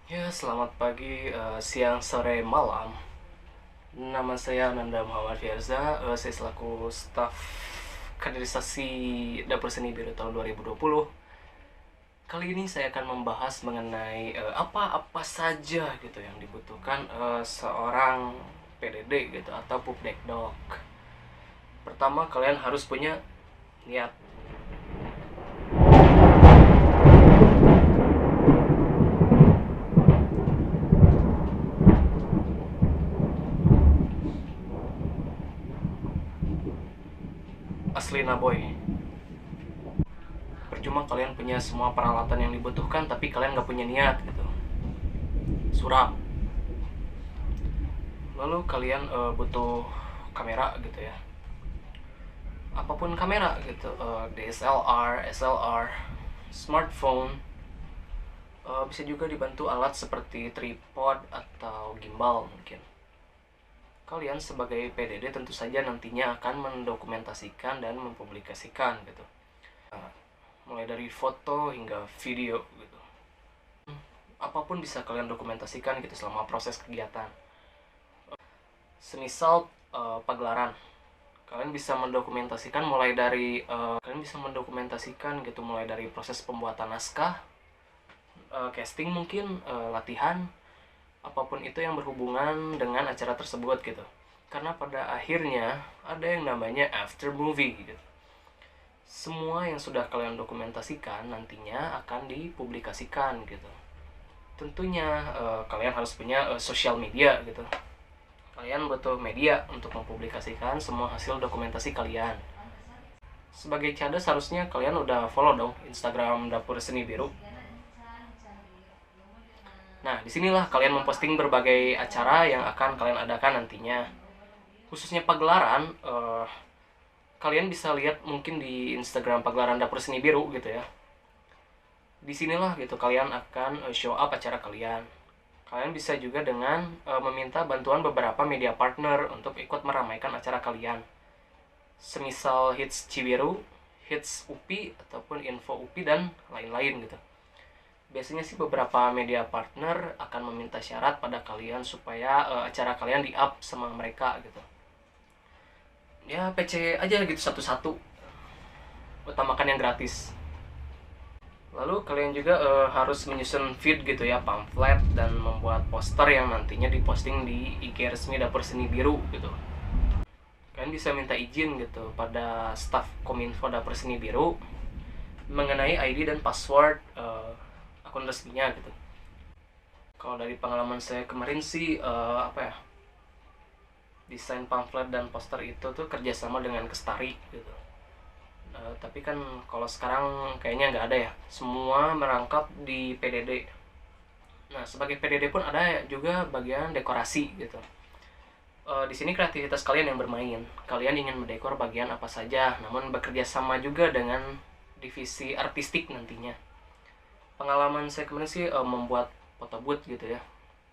Ya, selamat pagi, siang, sore, malam. Nama saya Nanda Muhammad Firza. Saya selaku staf kaderisasi Dapur Seni Biru tahun 2020. Kali ini saya akan membahas mengenai apa-apa saja gitu yang dibutuhkan seorang PDD gitu atau Pupdekdok. Pertama, kalian harus punya niat. Asli Naboy. Percuma kalian punya semua peralatan yang dibutuhkan tapi kalian nggak punya niat gitu. Suram. Lalu kalian butuh kamera gitu ya, apapun kamera gitu, DSLR, SLR, smartphone, bisa juga dibantu alat seperti tripod atau gimbal mungkin. Kalian sebagai PDD tentu saja nantinya akan mendokumentasikan dan mempublikasikan gitu. Mulai dari foto hingga video gitu. Apapun bisa kalian dokumentasikan gitu selama proses kegiatan. Semisal pagelaran, kalian bisa mendokumentasikan mulai dari proses pembuatan naskah, casting mungkin, latihan, apapun itu yang berhubungan dengan acara tersebut gitu. Karena pada akhirnya ada yang namanya after movie gitu. Semua yang sudah kalian dokumentasikan nantinya akan dipublikasikan gitu. Tentunya kalian harus punya sosial media gitu. Kalian butuh media untuk mempublikasikan semua hasil dokumentasi kalian. Sebagai cadas harusnya kalian udah follow dong Instagram Dapur Seni Biru. Nah, disinilah kalian memposting berbagai acara yang akan kalian adakan nantinya. Khususnya pagelaran, kalian bisa lihat mungkin di Instagram Pagelaran Dapur Seni Biru gitu ya. Disinilah gitu kalian akan show up acara kalian. Kalian bisa juga dengan meminta bantuan beberapa media partner untuk ikut meramaikan acara kalian. Semisal hits Cibiru, hits UPI, ataupun info UPI dan lain-lain gitu. Biasanya sih beberapa media partner akan meminta syarat pada kalian supaya acara kalian di-up sama mereka gitu. Ya PC aja gitu satu-satu. Utamakan yang gratis. Lalu kalian juga harus menyusun feed gitu ya, pamflet dan membuat poster yang nantinya diposting di IG resmi Dapur Seni Biru gitu. Kalian bisa minta izin gitu pada staf Kominfo Dapur Seni Biru mengenai ID dan password akun resminya gitu. Kalau dari pengalaman saya kemarin sih desain pamflet dan poster itu tuh kerjasama dengan Kestari gitu. Tapi kan kalau sekarang kayaknya nggak ada ya, semua merangkap di PDD. Nah, sebagai PDD pun ada juga bagian dekorasi gitu. Di sini kreativitas kalian yang bermain. Kalian ingin mendekor bagian apa saja, namun bekerja sama juga dengan divisi artistik nantinya. Pengalaman saya kemarin sih membuat foto booth gitu ya,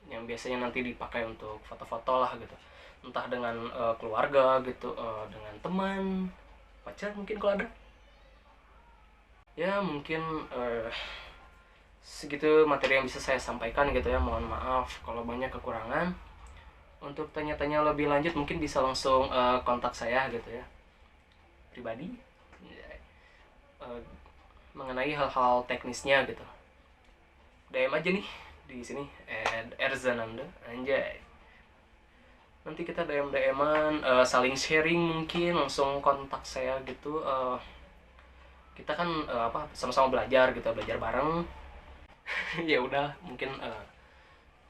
yang biasanya nanti dipakai untuk foto-foto lah gitu, entah dengan keluarga gitu, dengan teman, pacar mungkin kalau ada. Ya mungkin segitu materi yang bisa saya sampaikan gitu ya, mohon maaf kalau banyak kekurangan. Untuk tanya-tanya lebih lanjut mungkin bisa langsung kontak saya gitu ya, pribadi, uh, mengenai hal-hal teknisnya gitu. DM aja nih di sini @erzananda anjay. Nanti kita DM-an, saling sharing, mungkin langsung kontak saya gitu. Kita kan sama-sama belajar gitu, belajar bareng. Ya udah mungkin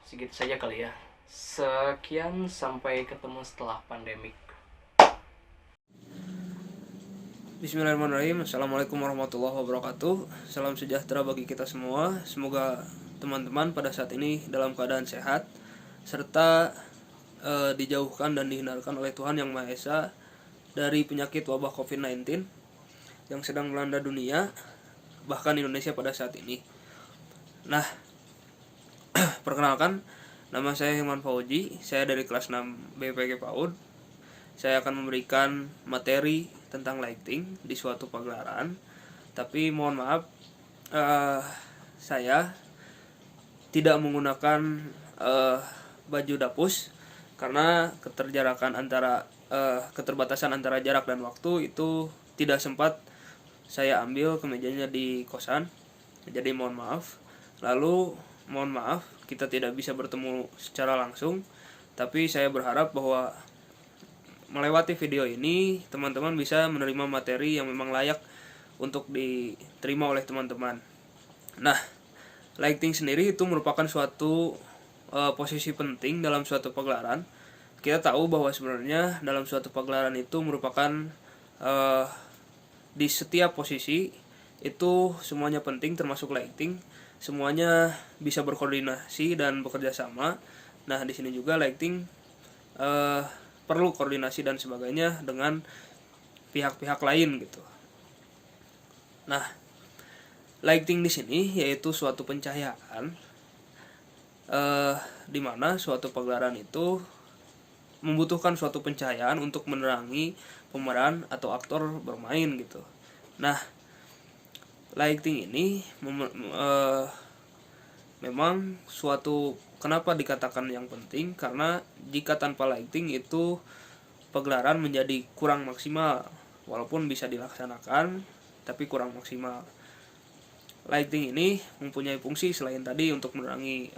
segitu saja kali ya. Sekian, sampai ketemu setelah pandemik. Bismillahirrahmanirrahim. Assalamualaikum warahmatullahi wabarakatuh. Salam sejahtera bagi kita semua. Semoga teman-teman pada saat ini dalam keadaan sehat serta dijauhkan dan dihindarkan oleh Tuhan Yang Maha Esa dari penyakit wabah COVID-19 yang sedang melanda dunia, bahkan Indonesia pada saat ini. Nah, perkenalkan, nama saya Hilman Fauji. Saya dari kelas 6 BPG PAUD. Saya akan memberikan materi tentang lighting di suatu pagelaran. Tapi mohon maaf, saya tidak menggunakan baju dapus karena keterbatasan antara jarak dan waktu itu tidak sempat saya ambil kemejanya di kosan. Jadi mohon maaf. Lalu mohon maaf kita tidak bisa bertemu secara langsung, tapi saya berharap bahwa melewati video ini teman-teman bisa menerima materi yang memang layak untuk diterima oleh teman-teman. Nah, lighting sendiri itu merupakan suatu posisi penting dalam suatu pagelaran. Kita tahu bahwa sebenarnya dalam suatu pagelaran itu merupakan di setiap posisi itu semuanya penting, termasuk lighting. Semuanya bisa berkoordinasi dan bekerja sama. Nah, di sini juga lighting perlu koordinasi dan sebagainya dengan pihak-pihak lain gitu. Nah, lighting di sini yaitu suatu pencahayaan di mana suatu pagelaran itu membutuhkan suatu pencahayaan untuk menerangi pemeran atau aktor bermain gitu. Nah, lighting ini memang suatu, kenapa dikatakan yang penting, karena jika tanpa lighting itu pagelaran menjadi kurang maksimal. Walaupun bisa dilaksanakan tapi kurang maksimal. Lighting ini mempunyai fungsi selain tadi untuk menerangi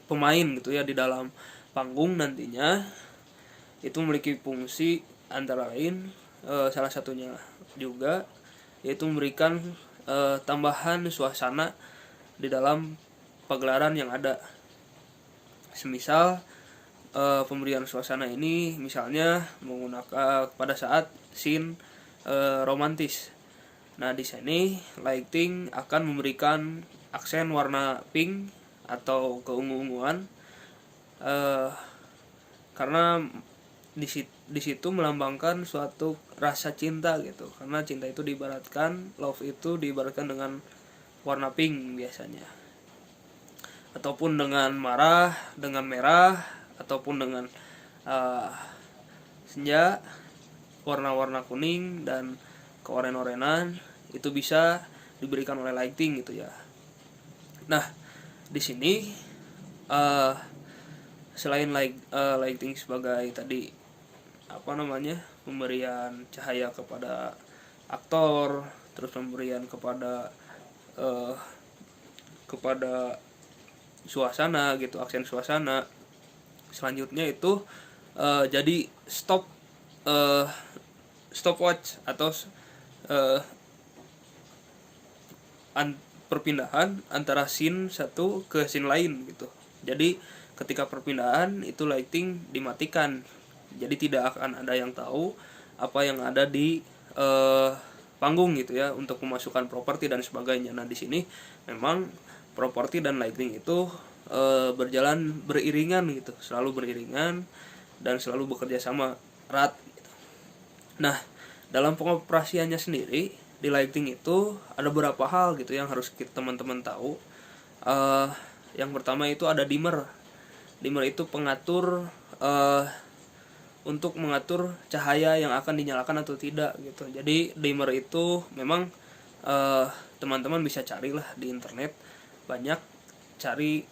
pemain gitu ya di dalam panggung nantinya, itu memiliki fungsi antara lain salah satunya juga yaitu memberikan tambahan suasana di dalam pagelaran yang ada. Semisal pemberian suasana ini misalnya menggunakan pada saat scene romantis. Nah, di sini lighting akan memberikan aksen warna pink atau keungu-unguan karena di situ melambangkan suatu rasa cinta gitu. Karena cinta itu diibaratkan, love itu diibaratkan dengan warna pink biasanya. Ataupun dengan marah, dengan merah, ataupun dengan senja, warna-warna kuning dan keoren-orenan itu bisa diberikan oleh lighting gitu ya. Nah, di sini selain lighting sebagai tadi pemberian cahaya kepada aktor, terus pemberian kepada suasana gitu, aksen suasana. Selanjutnya itu jadi stopwatch atau perpindahan antara scene satu ke scene lain gitu. Jadi ketika perpindahan itu lighting dimatikan. Jadi tidak akan ada yang tahu apa yang ada di panggung gitu ya untuk memasukkan properti dan sebagainya. Nah, di sini memang properti dan lighting itu berjalan beriringan gitu, selalu beriringan dan selalu bekerja sama erat gitu. Nah, dalam pengoperasiannya sendiri di lighting itu ada beberapa hal gitu yang harus teman-teman tahu. Yang pertama itu ada dimmer. Dimmer itu pengatur untuk mengatur cahaya yang akan dinyalakan atau tidak gitu. Jadi dimmer itu memang teman-teman bisa carilah di internet, banyak cari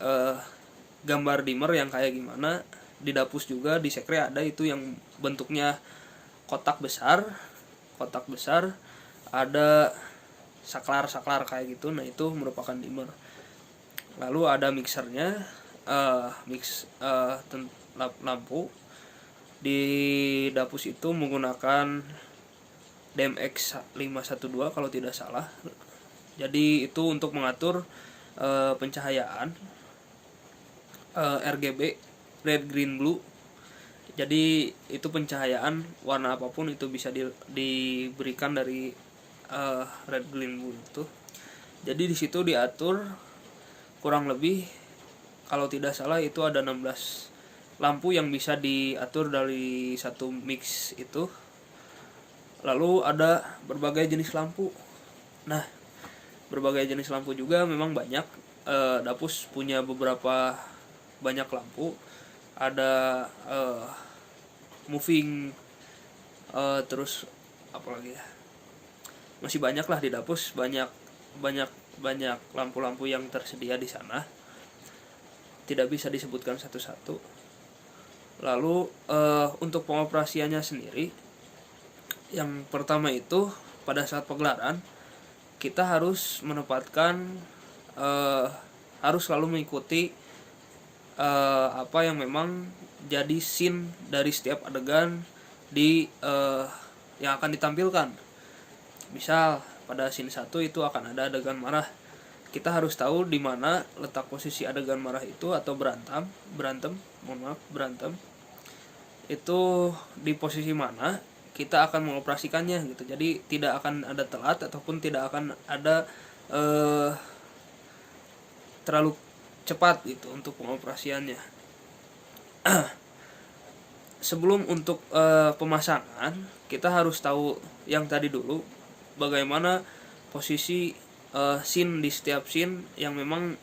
gambar dimmer yang kayak gimana. Di Dapus juga di Sekre ada itu yang bentuknya kotak besar, ada saklar kayak gitu. Nah, itu merupakan dimmer. Lalu ada mixernya, lampu. Di Dapus itu menggunakan DMX 512 kalau tidak salah. Jadi itu untuk mengatur pencahayaan RGB, red, green, blue. Jadi itu pencahayaan warna apapun itu bisa diberikan dari red, green, blue itu. Jadi di situ diatur kurang lebih kalau tidak salah itu ada 16 lampu yang bisa diatur dari satu mix itu. Lalu ada berbagai jenis lampu. Nah, berbagai jenis lampu juga memang banyak. Dapus punya beberapa banyak lampu. Ada moving, terus apalagi ya, masih banyak lah di Dapus, banyak banyak lampu-lampu yang tersedia di sana, tidak bisa disebutkan satu-satu. Lalu untuk pengoperasiannya sendiri, yang pertama itu pada saat pagelaran kita harus menempatkan harus selalu mengikuti apa yang memang jadi scene dari setiap adegan di yang akan ditampilkan. Misal pada scene 1 itu akan ada adegan marah. Kita harus tahu di mana letak posisi adegan marah itu atau berantem itu di posisi mana kita akan mengoperasikannya gitu. Jadi tidak akan ada telat ataupun tidak akan ada terlalu cepat gitu untuk pengoperasiannya. Sebelum untuk pemasangan, kita harus tahu yang tadi dulu, bagaimana posisi scene di setiap scene yang memang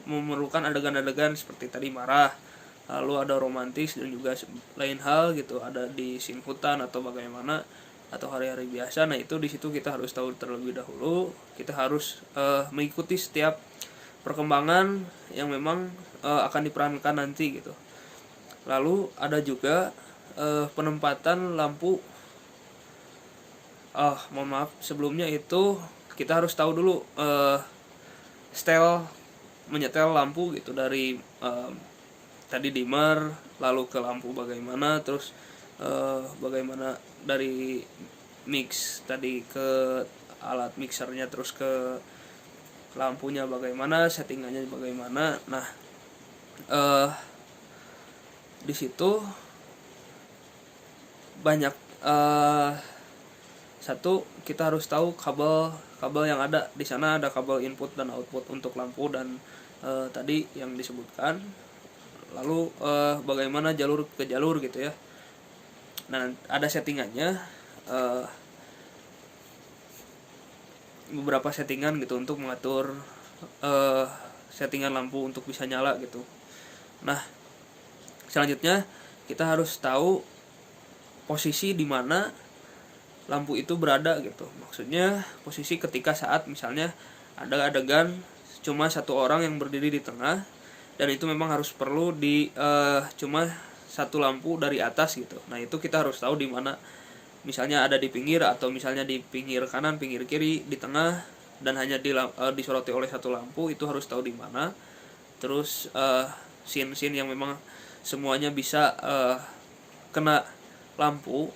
memerlukan adegan-adegan seperti tadi marah, lalu ada romantis dan juga lain hal gitu, ada di scene hutan atau bagaimana atau hari-hari biasa. Nah itu di situ kita harus tahu terlebih dahulu. Kita harus mengikuti setiap perkembangan yang memang akan diperankan nanti gitu. Lalu ada juga penempatan lampu. Mohon maaf sebelumnya itu kita harus tahu dulu menyetel lampu gitu, dari tadi dimmer lalu ke lampu bagaimana, terus bagaimana dari mix tadi ke alat mixernya, terus ke lampunya bagaimana, settingannya bagaimana. Nah di situ banyak satu, kita harus tahu kabel yang ada di sana. Ada kabel input dan output untuk lampu dan tadi yang disebutkan. Lalu bagaimana jalur ke jalur gitu ya. Nah ada settingannya, beberapa settingan gitu untuk mengatur settingan lampu untuk bisa nyala gitu. Nah selanjutnya kita harus tahu posisi di mana lampu itu berada gitu. Maksudnya posisi ketika saat misalnya ada adegan cuma satu orang yang berdiri di tengah, dan itu memang harus perlu di cuma satu lampu dari atas gitu. Nah itu kita harus tahu di mana, misalnya ada di pinggir atau misalnya di pinggir kanan, pinggir kiri, di tengah, dan hanya disoroti oleh satu lampu, itu harus tahu di mana. Terus scene-scene yang memang semuanya bisa kena lampu,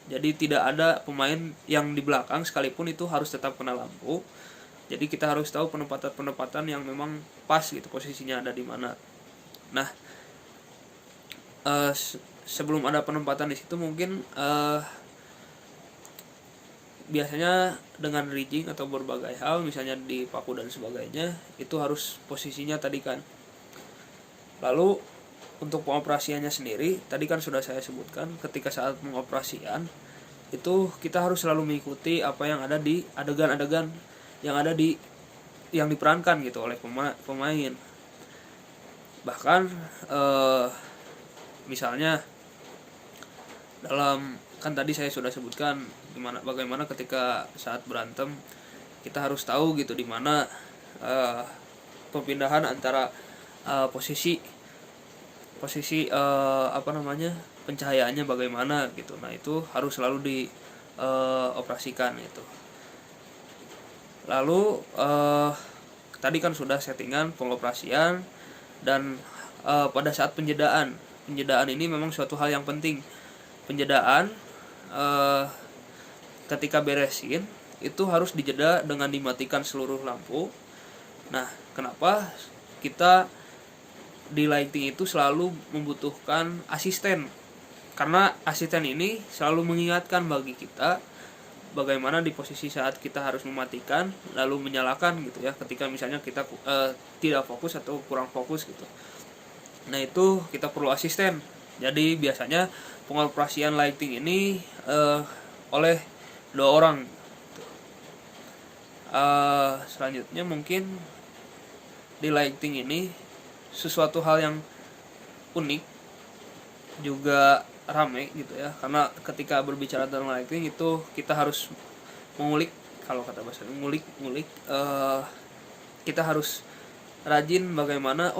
jadi tidak ada pemain yang di belakang sekalipun itu harus tetap kena lampu. Jadi kita harus tahu penempatan yang memang pas gitu, posisinya ada di mana. Nah sebelum ada penempatan di situ mungkin biasanya dengan rigging atau berbagai hal, misalnya di paku dan sebagainya, itu harus posisinya tadi kan. Lalu untuk pengoperasiannya sendiri tadi kan sudah saya sebutkan, ketika saat pengoperasian itu kita harus selalu mengikuti apa yang ada di adegan-adegan yang diperankan gitu oleh pemain. Bahkan misalnya dalam, kan tadi saya sudah sebutkan bagaimana ketika saat berantem kita harus tahu gitu di mana perpindahan antara posisi pencahayaannya bagaimana gitu. Nah itu harus selalu dioperasikan gitu. Lalu tadi kan sudah settingan pengoperasian, dan pada saat penjedaan ini memang suatu hal yang penting. Penjedaan ketika beresin itu harus dijeda dengan dimatikan seluruh lampu. Nah kenapa kita di lighting itu selalu membutuhkan asisten? Karena asisten ini selalu mengingatkan bagi kita bagaimana di posisi saat kita harus mematikan lalu menyalakan gitu ya, ketika misalnya kita tidak fokus atau kurang fokus gitu. Nah itu kita perlu asisten. Jadi biasanya pengoperasian lighting ini oleh 2 orang. Selanjutnya mungkin di lighting ini sesuatu hal yang unik juga rame gitu ya, karena ketika berbicara tentang lighting itu kita harus mengulik kalau kata bahasa ngulik kita harus rajin bagaimana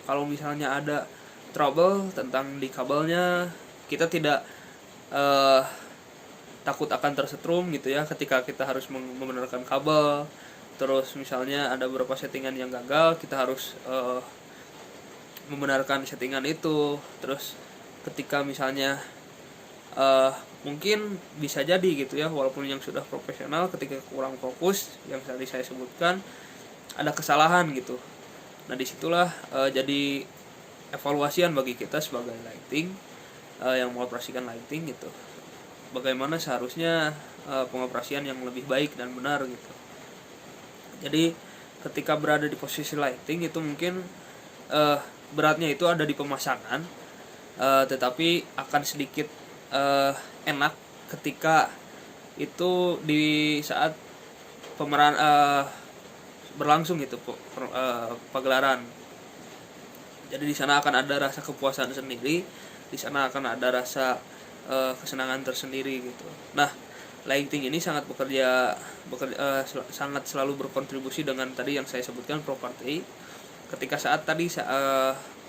kalau misalnya ada trouble tentang di kabelnya, kita tidak eh, takut akan tersetrum gitu ya ketika kita harus membenarkan kabel. Terus misalnya ada beberapa settingan yang gagal, kita harus membenarkan settingan itu. Terus ketika misalnya mungkin bisa jadi gitu ya, walaupun yang sudah profesional ketika kurang fokus yang tadi saya sebutkan ada kesalahan gitu. Nah disitulah jadi evaluasian bagi kita sebagai lighting yang mengoperasikan lighting gitu, bagaimana seharusnya pengoperasian yang lebih baik dan benar gitu. Jadi ketika berada di posisi lighting itu mungkin beratnya itu ada di pemasangan, tetapi akan sedikit enak ketika itu di saat pemeran berlangsung gitu pagelaran. Jadi di sana akan ada rasa kepuasan sendiri, di sana akan ada rasa kesenangan tersendiri gitu. Nah, lighting ini sangat sangat selalu berkontribusi dengan tadi yang saya sebutkan properti. Ketika saat tadi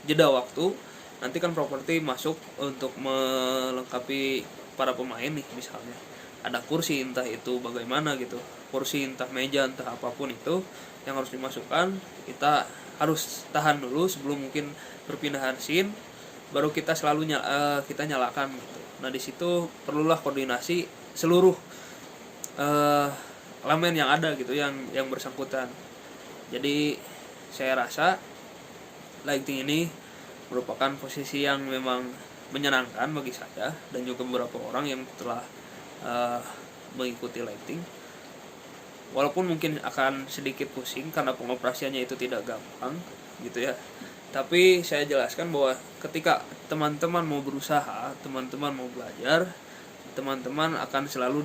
jeda waktu, nanti kan properti masuk untuk melengkapi para pemain nih, misalnya ada kursi entah itu bagaimana gitu, kursi entah meja entah apapun itu yang harus dimasukkan, kita harus tahan dulu sebelum mungkin perpindahan scene, baru kita kita nyalakan gitu. Nah di situ perlulah koordinasi seluruh elemen yang ada gitu, yang bersangkutan. Jadi saya rasa lighting ini merupakan posisi yang memang menyenangkan bagi saya dan juga beberapa orang yang telah mengikuti lighting. Walaupun mungkin akan sedikit pusing karena pengoperasiannya itu tidak gampang gitu ya. Tapi saya jelaskan bahwa ketika teman-teman mau berusaha, teman-teman mau belajar, teman-teman akan selalu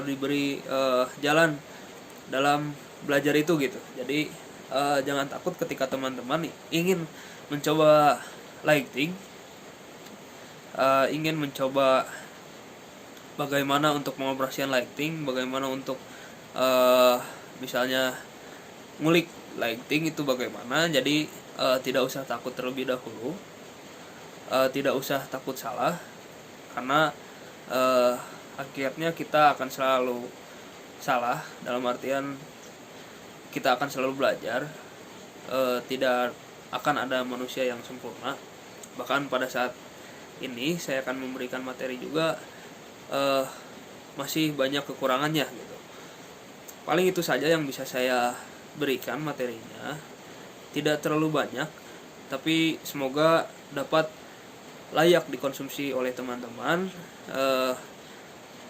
diberi jalan dalam belajar itu gitu. Jadi jangan takut ketika teman-teman ingin mencoba lighting, ingin mencoba bagaimana untuk pengoperasian lighting, bagaimana untuk misalnya ngulik lighting itu bagaimana. Jadi tidak usah takut terlebih dahulu, tidak usah takut salah, karena akhirnya kita akan selalu salah, dalam artian kita akan selalu belajar. Tidak akan ada manusia yang sempurna. Bahkan pada saat ini saya akan memberikan materi juga masih banyak kekurangannya gitu. Paling itu saja yang bisa saya berikan materinya, tidak terlalu banyak, tapi semoga dapat layak dikonsumsi oleh teman-teman.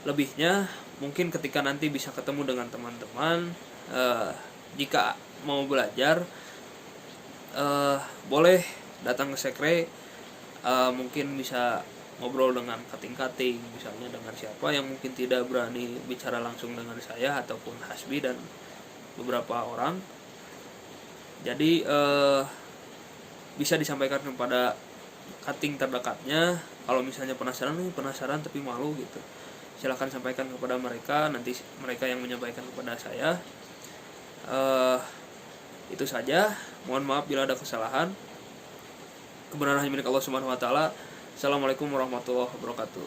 Lebihnya mungkin ketika nanti bisa ketemu dengan teman-teman, jika mau belajar boleh datang ke sekre, mungkin bisa ngobrol dengan kating-kating, misalnya dengan siapa yang mungkin tidak berani bicara langsung dengan saya ataupun Hasbi dan beberapa orang. Jadi bisa disampaikan kepada kating terdekatnya. Kalau misalnya penasaran tapi malu gitu, silahkan sampaikan kepada mereka, nanti mereka yang menyampaikan kepada saya. Itu saja, mohon maaf bila ada kesalahan. Kebenaran hanya milik Allah Subhanahu wa taala. Assalamualaikum warahmatullahi wabarakatuh.